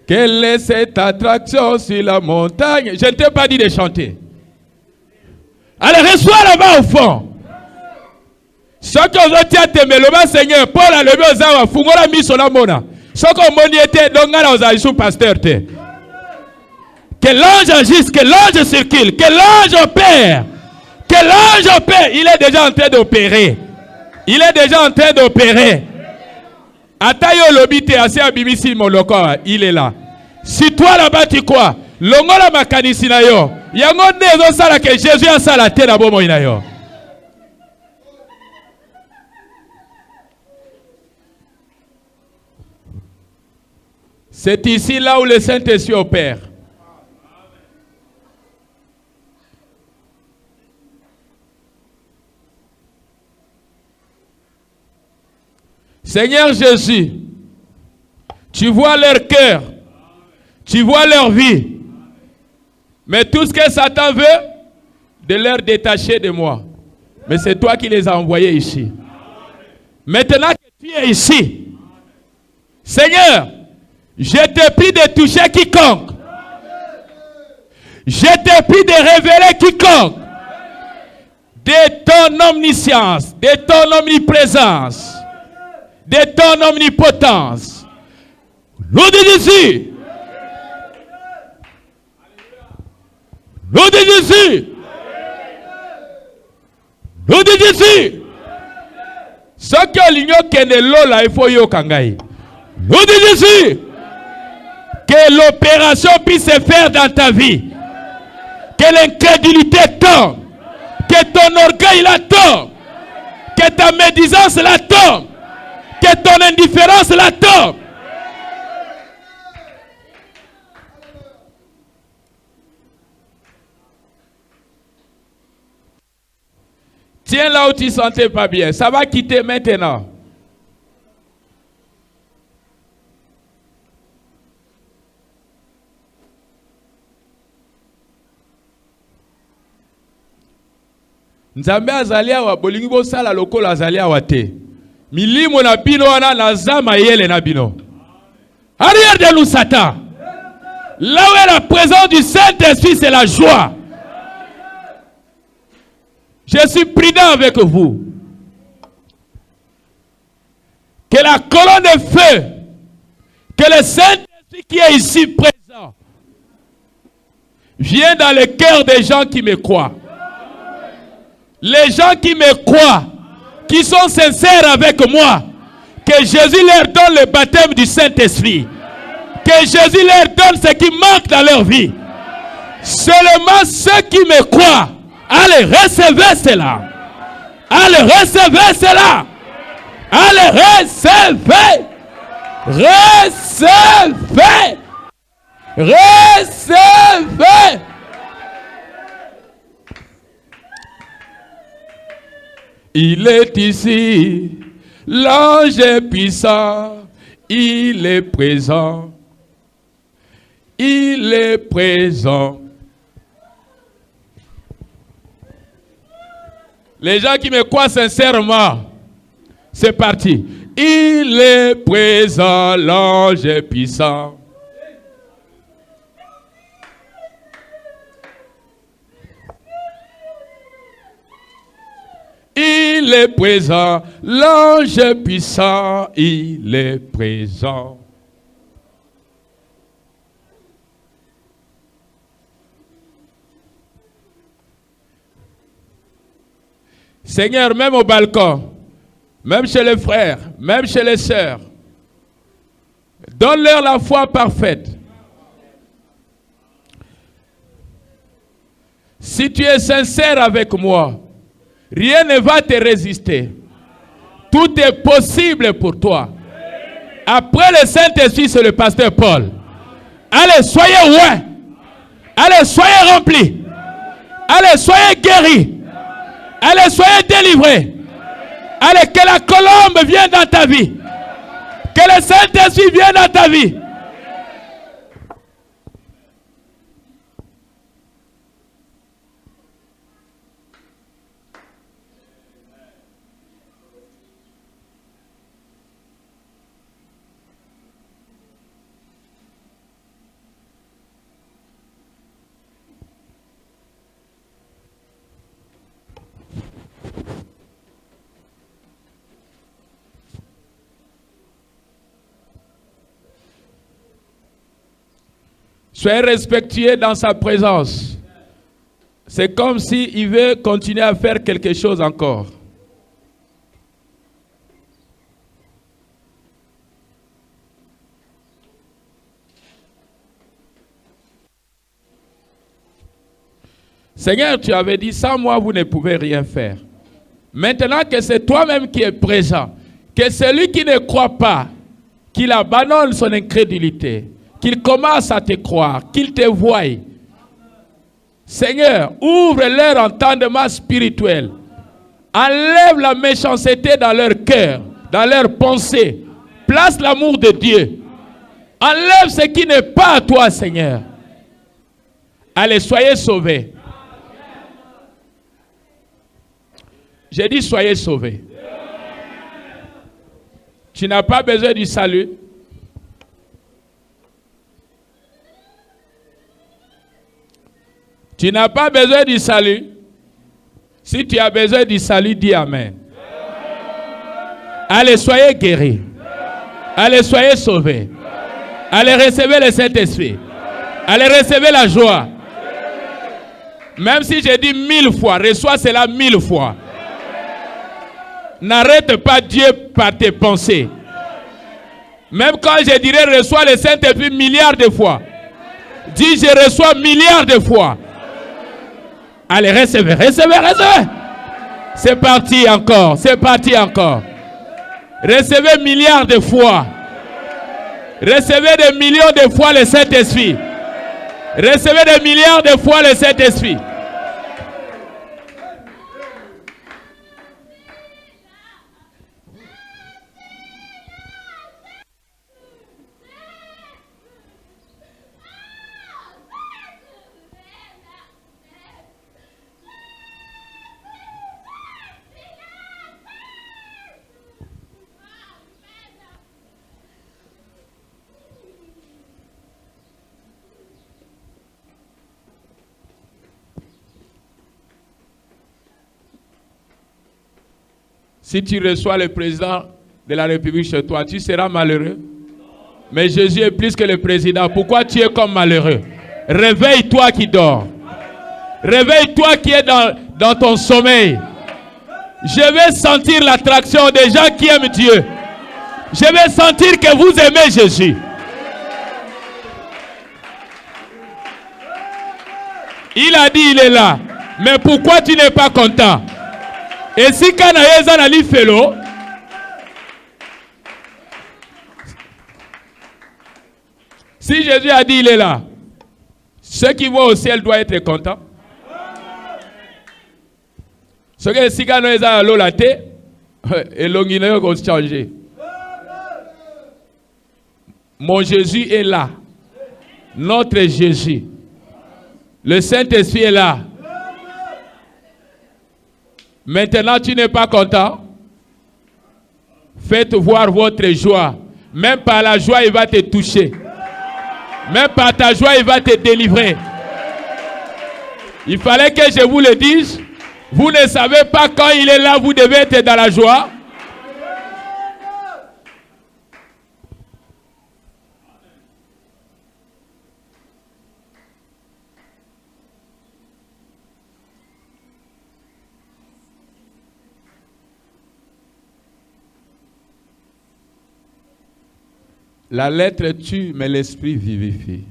[SPEAKER 1] Quelle est cette attraction sur la montagne? Je ne t'ai pas dit de chanter. Allez, reçois là-bas au fond. Ce que vous êtes aimé, le Seigneur, Paul a levé aux awa, fungola mis sur la mona. Ce que mon était, donc là, vous avez sous pasteur. Que l'ange agisse, que l'ange circule, que l'ange opère. Que l'ange opère. Il est déjà en train d'opérer. Il est déjà en train d'opérer. Atayo lobite assez abimisi moloko, il est là. Si toi là-bas tu crois, longola makanisi na yo. Yango nezo sala que Jésus a sala te na bomo ina yo. C'est ici là où le Saint-Esprit opère. Seigneur Jésus, tu vois leur cœur, tu vois leur vie, mais tout ce que Satan veut, de leur détacher de moi. Mais c'est toi qui les as envoyés ici. Maintenant que tu es ici, Seigneur, je te prie de toucher quiconque. Je te prie de révéler quiconque de ton omniscience, de ton omniprésence, de ton omnipotence. Nom de Jésus. Nom de Jésus. Nom de Jésus. Ce que l'union kende lola, il faut yo kangai. Nom de Jésus. Que l'opération puisse se faire dans ta vie. Que l'incrédulité tombe. Que ton orgueil la tombe. Que ta médisance la tombe. Que ton indifférence la tombe. Tiens là où tu ne sentais pas bien. Ça va quitter maintenant. Nzambe azalia wa bolingi bo sala lokola azalia wa te. Milimo na bino wana nazama yele na bino. Arrière de nous Satan. Là où est la présence du Saint-Esprit, c'est la joie. Je suis prudent avec vous. Que la colonne de feu, que le Saint-Esprit qui est ici présent, vienne dans le cœur des gens qui me croient. Les gens qui me croient, qui sont sincères avec moi, que Jésus leur donne le baptême du Saint-Esprit. Que Jésus leur donne ce qui manque dans leur vie. Seulement ceux qui me croient, allez, recevez cela. Allez, recevez cela. Allez, recevez. Recevez. Recevez. Il est ici, l'ange est puissant, il est présent, il est présent. Les gens qui me croient sincèrement, c'est parti. Il est présent, l'ange est puissant. Il est présent, l'ange est puissant, il est présent. Seigneur, même au balcon, même chez les frères, même chez les sœurs, donne-leur la foi parfaite. Si tu es sincère avec moi, rien ne va te résister. Tout est possible pour toi. Après le Saint-Esprit, c'est le pasteur Paul. Allez, soyez ouverts. Allez, soyez remplis. Allez, soyez guéris. Allez, soyez délivrés. Allez, que la colombe vienne dans ta vie. Que le Saint-Esprit vienne dans ta vie. Soyez respectueux dans sa présence. C'est comme s'il veut continuer à faire quelque chose encore. Seigneur, tu avais dit, sans moi, vous ne pouvez rien faire. Maintenant que c'est toi-même qui es présent, que celui qui ne croit pas, qu'il abandonne son incrédulité, qu'il commence à te croire, qu'il te voie. Seigneur, ouvre leur entendement spirituel. Enlève la méchanceté dans leur cœur, dans leurs pensées. Place l'amour de Dieu. Enlève ce qui n'est pas à toi, Seigneur. Allez, soyez sauvés. J'ai dit soyez sauvés. Tu n'as pas besoin du salut. Tu n'as pas besoin du salut. Si tu as besoin du salut, dis Amen. Allez, soyez guéris. Allez, soyez sauvés. Allez, recevez le Saint-Esprit. Allez, recevez la joie. Même si j'ai dit 1000 fois, reçois cela 1000 fois. N'arrête pas Dieu par tes pensées. Même quand je dirais reçois le Saint-Esprit milliards de fois. Dis je reçois milliards de fois. Allez, recevez, recevez, recevez. C'est parti encore, c'est parti encore. Recevez milliards de fois. Recevez des millions de fois le Saint-Esprit. Recevez des milliards de fois le Saint-Esprit. Si tu reçois le président de la République chez toi, tu seras malheureux. Mais Jésus est plus que le président. Pourquoi tu es comme malheureux? Réveille-toi qui dors. Réveille-toi qui es dans ton sommeil. Je vais sentir l'attraction des gens qui aiment Dieu. Je vais sentir que vous aimez Jésus. Il a dit, il est là. Mais pourquoi tu n'es pas content? Et si Kanaïza n'a pas fait l'eau, si Jésus a dit il est là, ceux qui vont au ciel doivent être contents. Ce que si Kanaïza a l'eau la tête, et l'ongine va changer. Mon Jésus est là. Notre Jésus. Le Saint-Esprit est là. Maintenant, tu n'es pas content. Faites voir votre joie. Même par la joie, il va te toucher. Même par ta joie, il va te délivrer. Il fallait que je vous le dise. Vous ne savez pas quand il est là, vous devez être dans la joie. La lettre tue, mais l'esprit vivifie.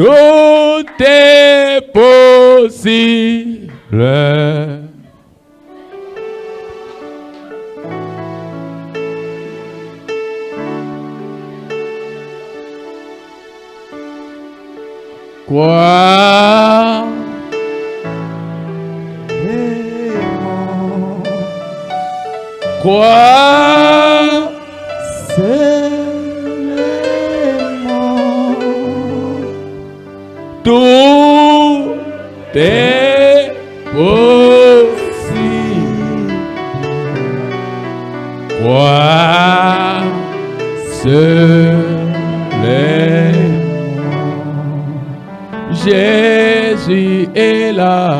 [SPEAKER 1] Tout est possible. Quoi? Quoi? Tout est possible. Crois seulement. Jésus est là.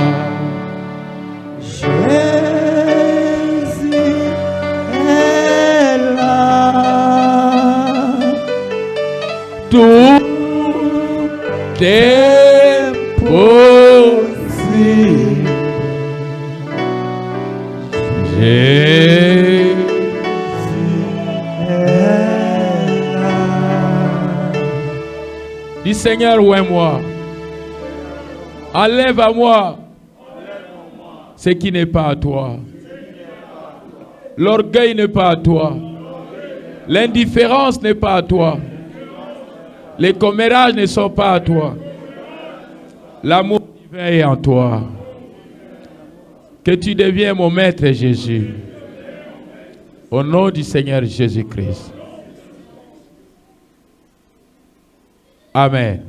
[SPEAKER 2] Jésus est là.
[SPEAKER 1] Tout est possible. Jésus est là. Dis Seigneur, où est moi? Enlève à moi ce qui n'est pas à toi. L'orgueil n'est pas à toi. L'indifférence n'est pas à toi. Les commérages ne sont pas à toi. L'amour divin est en toi. Que tu deviens mon maître Jésus. Au nom du Seigneur Jésus-Christ. Amen.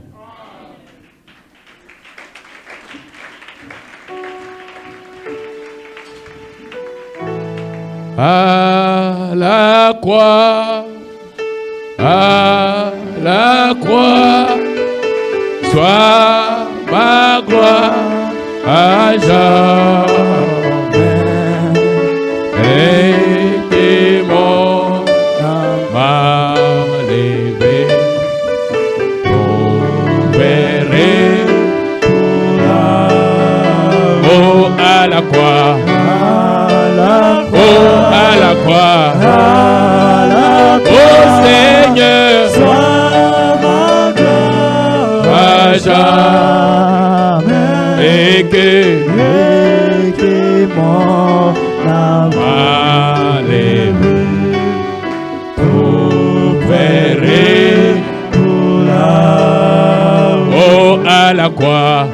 [SPEAKER 1] À la croix, sois ma gloire à jamais. Et que mon âme m'a levé, vous verrez oh à la croix. Oh, à la croix, oh Seigneur, sois ma gloire à jamais, et que mon âme m'a levé, vous verrez oh à la croix,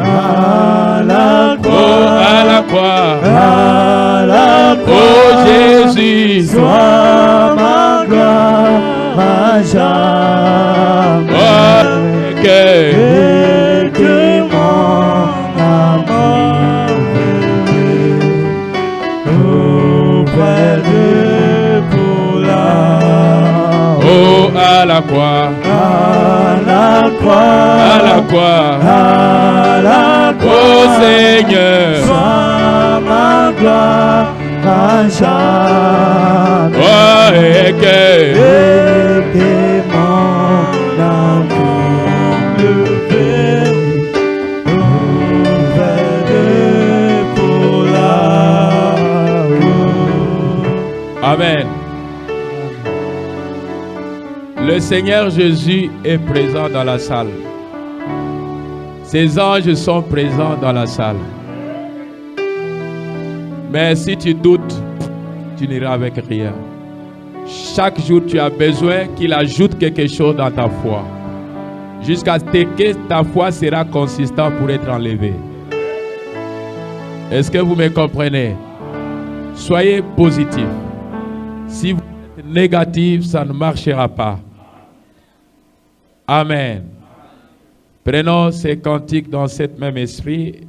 [SPEAKER 1] oh à la croix. Oh Jésus,
[SPEAKER 2] sois ma gloire à jamais.
[SPEAKER 1] Oh,
[SPEAKER 2] que mon amour auprès de pour la
[SPEAKER 1] oh à la croix,
[SPEAKER 2] à la croix,
[SPEAKER 1] à la croix,
[SPEAKER 2] à la croix.
[SPEAKER 1] Oh Seigneur,
[SPEAKER 2] sois ma gloire à jamais.
[SPEAKER 1] Oh, et que
[SPEAKER 2] mon amour levé auprès de pour la
[SPEAKER 1] Amen. Le Seigneur Jésus est présent dans la salle. Ses anges sont présents dans la salle. Mais si tu doutes, tu n'iras avec rien. Chaque jour, tu as besoin qu'il ajoute quelque chose dans ta foi. Jusqu'à ce que ta foi sera consistante pour être enlevée. Est-ce que vous me comprenez? Soyez positif. Si vous êtes négatif, ça ne marchera pas. Amen. Prenons ces cantiques dans cet même esprit.